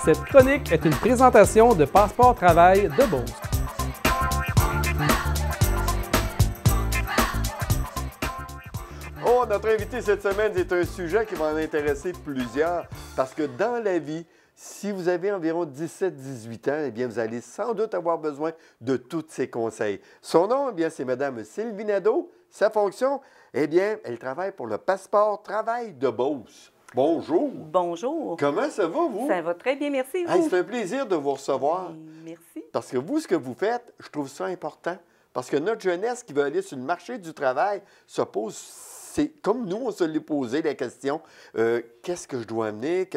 Cette chronique est une présentation de Passeport Travail de Beauce. Oh, notre invité cette semaine est un sujet qui va en intéresser plusieurs parce que dans la vie, si vous avez environ 17-18 ans, eh bien, vous allez sans doute avoir besoin de tous ces conseils. Son nom, eh bien, c'est Mme Sylvie Nadeau. Sa fonction, eh bien, elle travaille pour le Passeport Travail de Beauce. Bonjour. Bonjour. Comment ça va, vous? Ça va très bien, merci. Hey, c'est un plaisir de vous recevoir. Merci. Parce que vous, ce que vous faites, je trouve ça important. Parce que notre jeunesse qui veut aller sur le marché du travail se pose, c'est comme nous, on se l'est posé la question, qu'est-ce que je dois amener,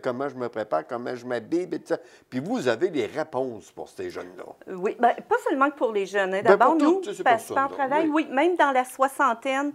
comment je me prépare, comment je m'habille, et tout ça. Puis vous avez les réponses pour ces jeunes-là. Oui, bien, pas seulement que pour les jeunes. D'abord, nous, Passeport Travail, oui, même dans la soixantaine,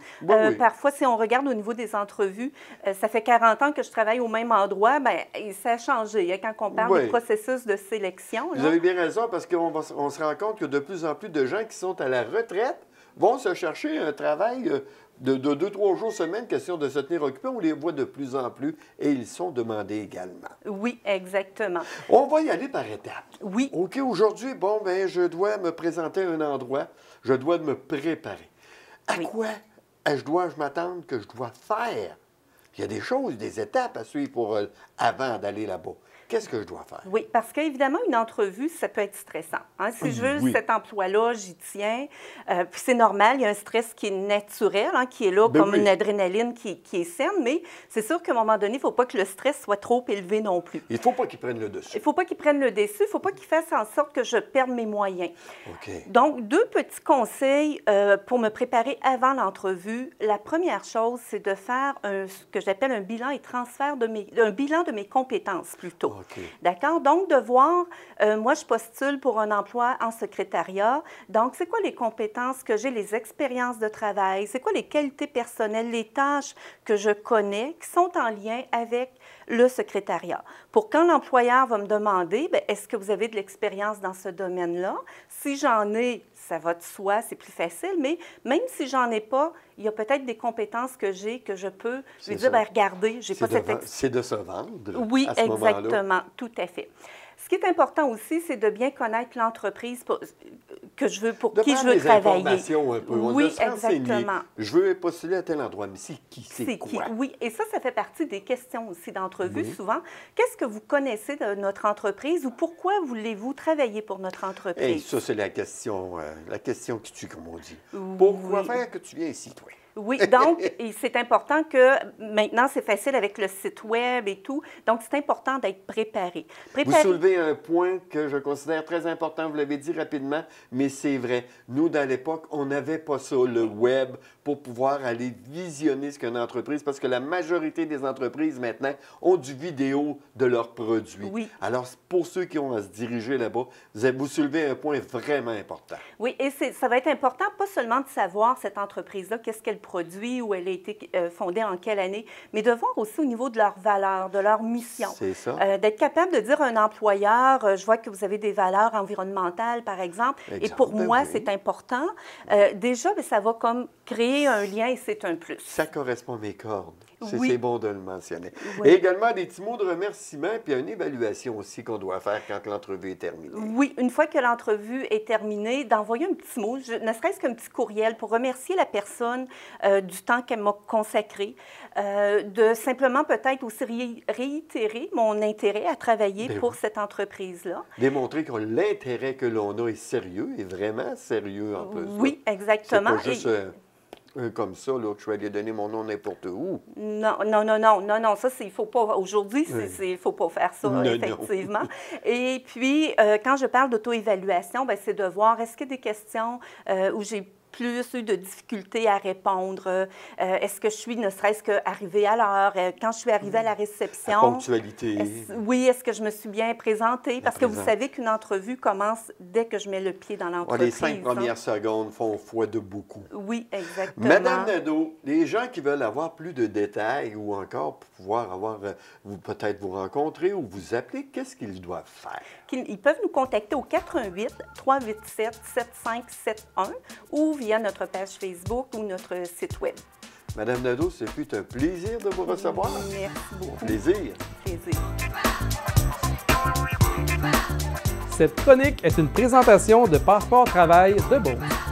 parfois, si on regarde au niveau des entrevues, ça fait 40 ans que je travaille au même endroit, bien, ça a changé hein, quand on parle des processus de sélection. Vous avez bien raison, parce qu'on se rend compte que de plus en plus de gens qui sont à la retraite vont se chercher un travail de 2-3 jours semaine, question de se tenir occupé. On les voit de plus en plus et ils sont demandés également. Oui, exactement. On va y aller par étapes. Oui. OK, aujourd'hui, bon, bien, je dois me présenter à un endroit, je dois me préparer. À quoi dois-je m'attendre que je dois faire? Il y a des choses, des étapes à suivre pour, avant d'aller là-bas. Qu'est-ce que je dois faire? Oui, parce qu'évidemment, une entrevue, ça peut être stressant. Hein? Si je veux cet emploi-là, j'y tiens. Puis c'est normal, il y a un stress qui est naturel, hein, qui est là comme une adrénaline qui est saine, mais c'est sûr qu'à un moment donné, il ne faut pas que le stress soit trop élevé non plus. Il ne faut pas qu'il prenne le dessus. Il ne faut pas qu'il prenne le dessus, il ne faut pas qu'il fasse en sorte que je perde mes moyens. OK. Donc, 2 petits conseils pour me préparer avant l'entrevue. La première chose, c'est de faire ce que j'appelle un bilan et transfert un bilan de mes compétences plutôt. Okay. D'accord? Donc, de voir, moi, je postule pour un emploi en secrétariat. Donc, c'est quoi les compétences que j'ai, les expériences de travail? C'est quoi les qualités personnelles, les tâches que je connais qui sont en lien avec le secrétariat? Pour quand l'employeur va me demander, est-ce que vous avez de l'expérience dans ce domaine-là? Si j'en ai, ça va de soi, c'est plus facile, mais même si j'en ai pas, il y a peut-être des compétences que j'ai que je peux lui dire, regardez, j'ai pas cette expérience. C'est de se vendre. Oui, à ce exactement, tout à fait. Ce qui est important aussi, c'est de bien connaître l'entreprise pour qui je veux travailler. Informations un peu. Oui, exactement. Je veux postuler à tel endroit, mais c'est quoi? Oui, et ça fait partie des questions aussi d'entrevue souvent. Qu'est-ce que vous connaissez de notre entreprise ou pourquoi voulez-vous travailler pour notre entreprise? Et ça, c'est la question qui tue, comme on dit. Pourquoi faire que tu viens ici, toi? Oui, donc, c'est important que maintenant, c'est facile avec le site Web et tout. Donc, c'est important d'être préparé. Vous soulevez un point que je considère très important. Vous l'avez dit rapidement, mais c'est vrai. Nous, dans l'époque, on n'avait pas ça, le Web, pour pouvoir aller visionner ce qu'une entreprise, parce que la majorité des entreprises, maintenant, ont du vidéo de leurs produits. Oui. Alors, pour ceux qui ont à se diriger là-bas, vous soulevez un point vraiment important. Oui, et ça va être important, pas seulement de savoir cette entreprise-là, qu'est-ce qu'elle produit, où elle a été fondée en quelle année, mais de voir aussi au niveau de leurs valeurs, de leur mission. C'est ça. D'être capable de dire à un employeur, je vois que vous avez des valeurs environnementales, par exemple, et pour moi, c'est important. Déjà, ça va comme créer un lien et c'est un plus. Ça correspond à mes cordes. Oui. C'est bon de le mentionner. Oui. Et également des petits mots de remerciement, puis une évaluation aussi qu'on doit faire quand l'entrevue est terminée. Oui, une fois que l'entrevue est terminée, d'envoyer un petit mot, ne serait-ce qu'un petit courriel pour remercier la personne du temps qu'elle m'a consacré, de simplement peut-être aussi réitérer mon intérêt à travailler pour cette entreprise-là. Démontrer que l'intérêt que l'on a est sérieux, est vraiment sérieux en plus. Oui, exactement. C'est pas juste comme ça, là, que je vais aller donner mon nom n'importe où. Non, ça, il ne faut pas, aujourd'hui, il ne faut pas faire ça, effectivement. Non. Et puis, quand je parle d'auto-évaluation, c'est de voir, est-ce qu'il y a des questions où j'ai plus eu de difficultés à répondre. Est-ce que je suis ne serait-ce qu'arrivée à l'heure? Quand je suis arrivée à la réception... La ponctualité. Est-ce que je me suis bien présentée? Parce que vous savez qu'une entrevue commence dès que je mets le pied dans l'entreprise. Les 5 premières secondes font foi de beaucoup. Oui, exactement. Madame Nadeau, les gens qui veulent avoir plus de détails ou encore pouvoir peut-être vous rencontrer ou vous appeler, qu'est-ce qu'ils doivent faire? Ils peuvent nous contacter au 418-387-7571 ou via notre page Facebook ou notre site Web. Madame Nadeau, ce fut un plaisir de vous recevoir. Merci beaucoup. Plaisir. Plaisir. Cette chronique est une présentation de Passeport Travail de Beauce.